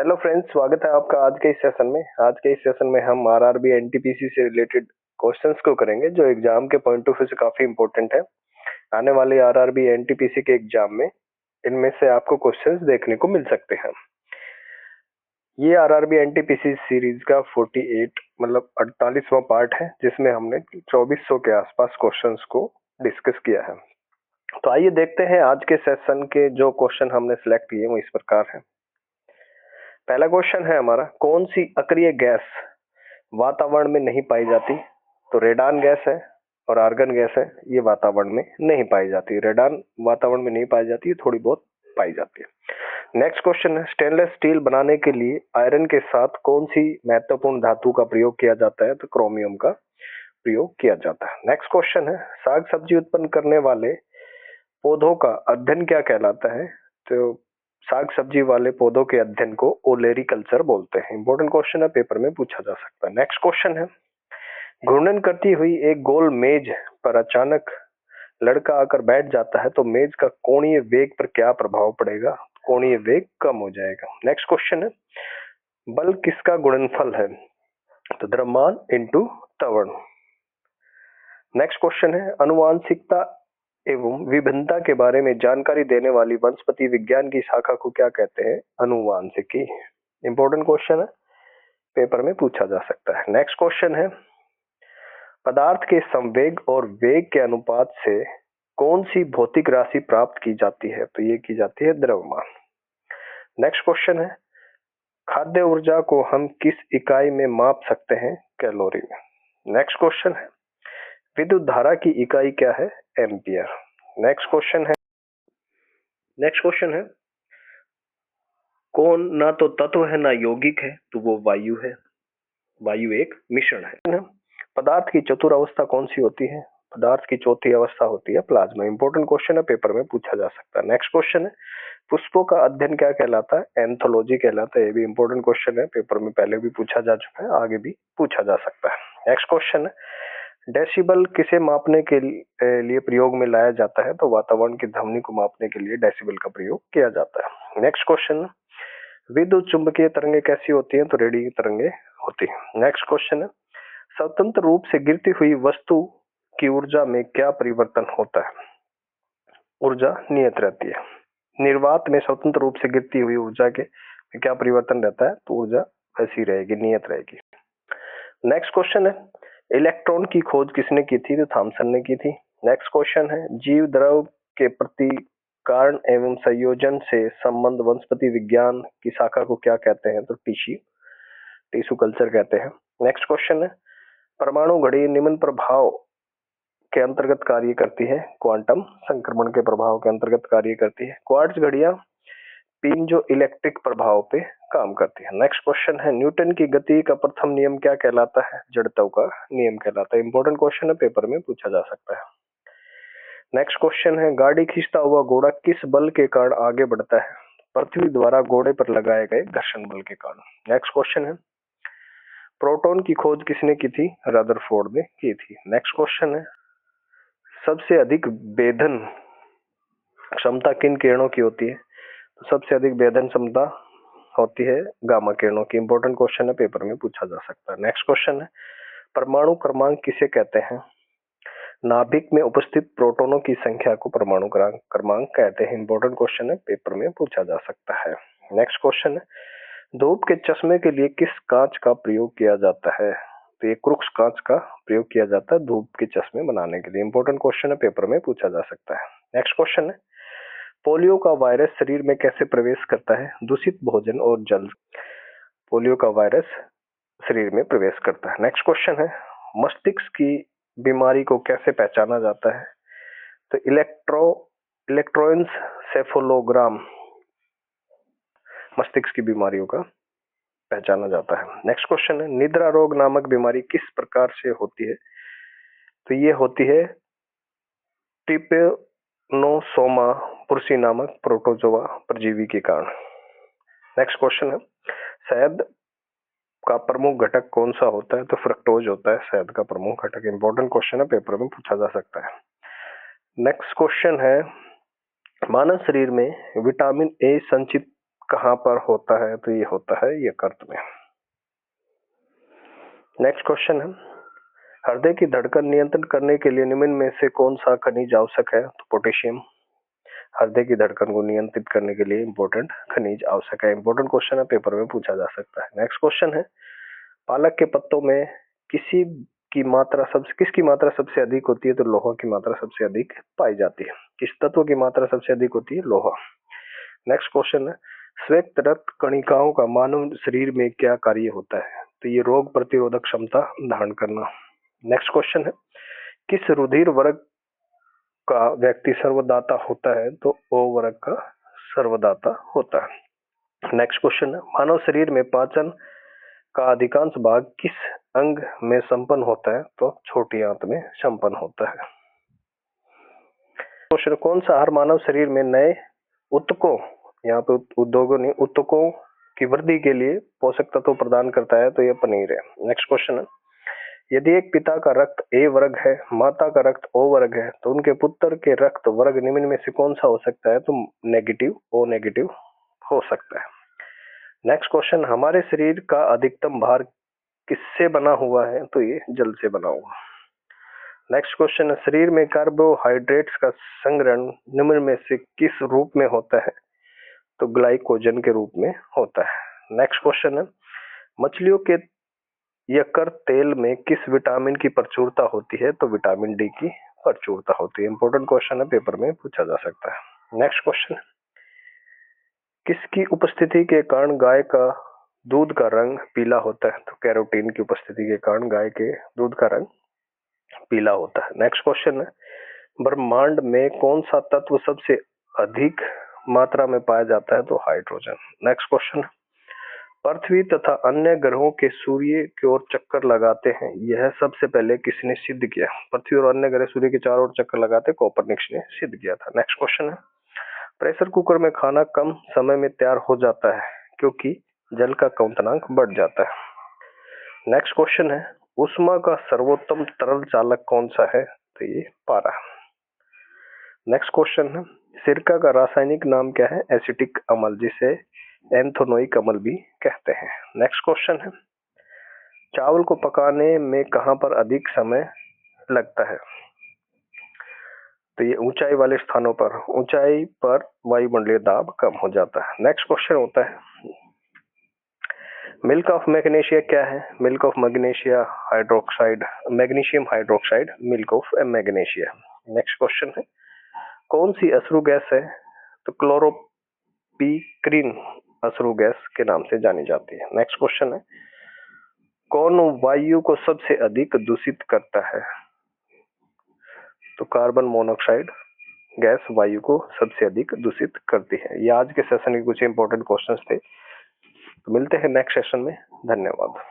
Hello friends, स्वागत है आपका आज के इस सेशन में। आज के इस सेशन में हम आरआरबी एनटीपीसी से रिलेटेड क्वेश्चंस को करेंगे जो एग्जाम के पॉइंट ऑफ व्यू से काफी इंपॉर्टेंट है। आने वाले आरआरबी एनटीपीसी के एग्जाम में इनमें से आपको क्वेश्चंस देखने को मिल सकते हैं। ये आरआरबी एनटीपीसी सीरीज का 48 मतलब 48वां पार्ट है, जिसमें हमने 2400 के आसपास क्वेश्चंस को डिस्कस किया है। तो आइए देखते हैं आज के सेशन के जो क्वेश्चन हमने सिलेक्ट किए वो इस प्रकार है। पहला क्वेश्चन है हमारा, कौन सी अक्रिय गैस वातावरण में नहीं पाई जाती? तो रेडान गैस है और आर्गन गैस है, ये वातावरण में नहीं पाई जाती। रेडान वातावरण में नहीं पाई जाती है, थोड़ी बहुत पाई जाती है। नेक्स्ट क्वेश्चन है, स्टेनलेस स्टील बनाने के लिए आयरन के साथ कौन सी महत्वपूर्ण धातु का प्रयोग किया जाता है? तो क्रोमियम का प्रयोग किया जाता है। नेक्स्ट क्वेश्चन है, साग सब्जी उत्पन्न करने वाले पौधों का अध्ययन क्या कहलाता है? तो साग सब्जी वाले पौधों के अध्ययन को ओलेरी कल्चर बोलते हैं। इंपॉर्टेंट क्वेश्चन है, पेपर में पूछा जा सकता है। नेक्स्ट क्वेश्चन है, घूर्णन करती हुई एक गोल मेज पर अचानक लड़का आकर बैठ जाता है तो मेज का कोणीय वेग पर क्या प्रभाव पड़ेगा? कोणीय वेग कम हो जाएगा। नेक्स्ट क्वेश्चन है, बल किसका गुणनफल है? तो द्रव्यमान इंटू त्वरण। नेक्स्ट क्वेश्चन है, अनुवांशिकता एवं विभिन्नता के बारे में जानकारी देने वाली वनस्पति विज्ञान की शाखा को क्या कहते हैं? अनुवांशिकी। इंपॉर्टेंट क्वेश्चन है, पेपर में पूछा जा सकता है। नेक्स्ट क्वेश्चन है, पदार्थ के संवेग और वेग के अनुपात से कौन सी भौतिक राशि प्राप्त की जाती है? तो ये की जाती है द्रव्यमान। नेक्स्ट क्वेश्चन है, खाद्य ऊर्जा को हम किस इकाई में माप सकते हैं? कैलोरी में। नेक्स्ट क्वेश्चन है, विद्युत धारा की इकाई क्या है? एम्पियर। नेक्स्ट क्वेश्चन है, कौन ना तो तत्व है ना यौगिक है? तो वो वायु है। वायु एक मिश्रण है। पदार्थ की चतुर अवस्था कौन सी होती है? पदार्थ की चौथी अवस्था होती है प्लाज्मा। इंपॉर्टेंट क्वेश्चन है, पेपर में पूछा जा सकता है। नेक्स्ट क्वेश्चन है, पुष्पों का अध्ययन क्या कहलाता है? एंथोलॉजी कहलाता है। ये भी इंपॉर्टेंट क्वेश्चन है, पेपर में पहले भी पूछा जा चुका है, आगे भी पूछा जा सकता है। नेक्स्ट क्वेश्चन है, डेसिबल किसे मापने के लिए प्रयोग में लाया जाता है? तो वातावरण की ध्वनि को मापने के लिए डेसिबल का प्रयोग किया जाता है। नेक्स्ट क्वेश्चन, विद्युत चुंबकीय तरंगे कैसी होती हैं? तो रेडियो तरंगे होती हैं। नेक्स्ट क्वेश्चन है, स्वतंत्र रूप से गिरती हुई वस्तु की ऊर्जा में क्या परिवर्तन होता है? ऊर्जा नियत रहती है। निर्वात में स्वतंत्र रूप से गिरती हुई ऊर्जा के में क्या परिवर्तन रहता है? तो ऊर्जा ऐसी रहेगी, नियत रहेगी। नेक्स्ट क्वेश्चन है, इलेक्ट्रॉन की खोज किसने की थी? तो थॉमसन ने की थी। नेक्स्ट क्वेश्चन है, जीव द्रव के प्रति कारण एवं संयोजन से संबंध वनस्पति विज्ञान की शाखा को क्या कहते हैं? तो टिश्यू कल्चर कहते हैं। नेक्स्ट क्वेश्चन है, परमाणु घड़ी निम्न प्रभाव के अंतर्गत कार्य करती है? क्वांटम संक्रमण के प्रभाव के अंतर्गत कार्य करती है। क्वार्ट्ज घड़ियां पीजो इलेक्ट्रिक प्रभाव पे काम करती है। नेक्स्ट क्वेश्चन है, न्यूटन की गति का प्रथम नियम क्या कहलाता है? जड़त्व का नियम कहलाता है। इंपॉर्टेंट क्वेश्चन है, पेपर में पूछा जा सकता है। नेक्स्ट क्वेश्चन है, गाड़ी खींचता हुआ घोड़ा किस बल के कारण आगे बढ़ता है? पृथ्वी द्वारा घोड़े पर लगाए गए घर्षण बल के कारण। नेक्स्ट क्वेश्चन है, प्रोटॉन की खोज किसने की थी? रदरफोर्ड ने की थी। नेक्स्ट क्वेश्चन है, सबसे अधिक भेदन क्षमता किन किरणों की होती है? तो सबसे अधिक भेदन क्षमता होती है गामा किरणों की। इंपॉर्टेंट क्वेश्चन है, पेपर में पूछा जा सकता है। नेक्स्ट क्वेश्चन है, परमाणु क्रमांक किसे कहते हैं? नाभिक में उपस्थित प्रोटॉनों की संख्या को परमाणु क्रमांक कहते हैं। इंपॉर्टेंट क्वेश्चन है, पेपर में पूछा जा सकता है। नेक्स्ट क्वेश्चन है, धूप के चश्मे के लिए किस कांच का प्रयोग किया जाता है? तो ये क्रुक्स कांच का प्रयोग किया जाता है धूप के चश्मे बनाने के लिए। इंपॉर्टेंट क्वेश्चन है, पेपर में पूछा जा सकता है। नेक्स्ट क्वेश्चन है, पोलियो का वायरस शरीर में कैसे प्रवेश करता है? दूषित भोजन और जल। पोलियो का वायरस शरीर में प्रवेश करता है। नेक्स्ट क्वेश्चन है, मस्तिष्क की बीमारी को कैसे पहचाना जाता है? तो इलेक्ट्रोएन्सेफेलोग्राम मस्तिष्क की बीमारियों का पहचाना जाता है। नेक्स्ट क्वेश्चन है, निद्रा रोग नामक बीमारी किस प्रकार से होती है? तो ये होती है ट्रिपेनोसोमा पुरुषी नामक प्रोटोजोआ परजीवी के कारण। नेक्स्ट क्वेश्चन है, शहद का प्रमुख घटक कौन सा होता है? तो फ्रक्टोज होता है शहद का प्रमुख घटक। इंपॉर्टेंट क्वेश्चन है, पेपर में पूछा जा सकता है। नेक्स्ट क्वेश्चन है, मानव शरीर में विटामिन ए संचित कहाँ पर होता है? तो ये होता है यकृत में। नेक्स्ट क्वेश्चन है, हृदय की धड़कन नियंत्रण करने के लिए निम्न में से कौन सा खनिज आवश्यक है? तो पोटेशियम। हृदय की धड़कन को नियंत्रित करने के लिए इंपॉर्टेंट खनिज आवश्यक है। इंपॉर्टेंट क्वेश्चन है, पेपर में पूछा जा सकता है। नेक्स्ट क्वेश्चन है, पालक के पत्तों में किसकी मात्रा सबसे अधिक होती है? तो लोहा की मात्रा सबसे अधिक पाई जाती है। किस तत्व की मात्रा सबसे अधिक होती है? लोहा। नेक्स्ट क्वेश्चन है, श्वेत रक्त कणिकाओं का मानव शरीर में क्या कार्य होता है? तो ये रोग प्रतिरोधक क्षमता धारण करना। नेक्स्ट क्वेश्चन है, किस रुधिर वर्ग का व्यक्ति सर्वदाता होता है? तो ओ वर्ग का सर्वदाता होता है। नेक्स्ट क्वेश्चन है, मानव शरीर में पाचन का अधिकांश भाग किस अंग में संपन्न होता है? तो छोटी आंत में संपन्न होता है। क्वेश्चन, कौन सा आहार मानव शरीर में नए ऊतकों, यहाँ पे उद्योगों नहीं, ऊतकों की वृद्धि के लिए पोषक तत्व प्रदान करता है? तो यह पनीर है। नेक्स्ट क्वेश्चन है, यदि एक पिता का रक्त ए वर्ग है, माता का रक्त ओ वर्ग है, तो उनके पुत्र के रक्त वर्ग निम्न में से कौन सा हो सकता है? तो नेगेटिव, ओ नेगेटिव हो सकता है। नेक्स्ट क्वेश्चन, हमारे शरीर का अधिकतम भार किससे बना हुआ है? तो ये जल से बना हुआ। नेक्स्ट क्वेश्चन है, शरीर में कार्बोहाइड्रेट्स का संग्रहण निम्न में से किस रूप में होता है? तो ग्लाइकोजन के रूप में होता है। नेक्स्ट क्वेश्चन है, मछलियों के यकृत तेल में किस विटामिन की प्रचुरता होती है? तो विटामिन डी की प्रचुरता होती है। इंपॉर्टेंट क्वेश्चन है, पेपर में पूछा जा सकता है। नेक्स्ट क्वेश्चन, किसकी उपस्थिति के कारण गाय का दूध का रंग पीला होता है? तो कैरोटीन की उपस्थिति के कारण गाय के दूध का रंग पीला होता है। नेक्स्ट क्वेश्चन है, ब्रह्मांड में कौन सा तत्व सबसे अधिक मात्रा में पाया जाता है? तो हाइड्रोजन। नेक्स्ट क्वेश्चन, पृथ्वी तथा अन्य ग्रहों के सूर्य की ओर चक्कर लगाते हैं, यह सबसे पहले किसने सिद्ध किया? पृथ्वी और अन्य ग्रह सूर्य के चारों ओर चक्कर लगाते कोपरनिकस ने सिद्ध किया था। नेक्स्ट क्वेश्चन है, प्रेशर कुकर में खाना कम समय में तैयार हो जाता है क्योंकि जल का क्वथनांक बढ़ जाता है। नेक्स्ट क्वेश्चन है, ऊष्मा का सर्वोत्तम तरल चालक कौन सा है? तो ये पारा। नेक्स्ट क्वेश्चन है, सिरका का रासायनिक नाम क्या है? एसिटिक अम्ल, जिसे एंथोनोइक अम्ल भी कहते हैं। नेक्स्ट क्वेश्चन है, चावल को पकाने में कहां पर अधिक समय लगता है? तो ये ऊंचाई वाले स्थानों पर। ऊंचाई पर वायुमंडलीय दाब कम हो जाता है। नेक्स्ट क्वेश्चन होता है, मिल्क ऑफ मैग्नीशिया क्या है? Milk of magnesia hydroxide, magnesium hydroxide, milk of magnesia. Next question है, कौन सी अश्रु गैस है? तो क्लोरोपिक्रीन अश्रु गैस के नाम से जानी जाती है। नेक्स्ट क्वेश्चन है, कौन वायु को सबसे अधिक दूषित करता है? तो कार्बन मोनोऑक्साइड गैस वायु को सबसे अधिक दूषित करती है। ये आज के सेशन के कुछ इंपॉर्टेंट क्वेश्चंस थे। तो मिलते हैं नेक्स्ट सेशन में। धन्यवाद।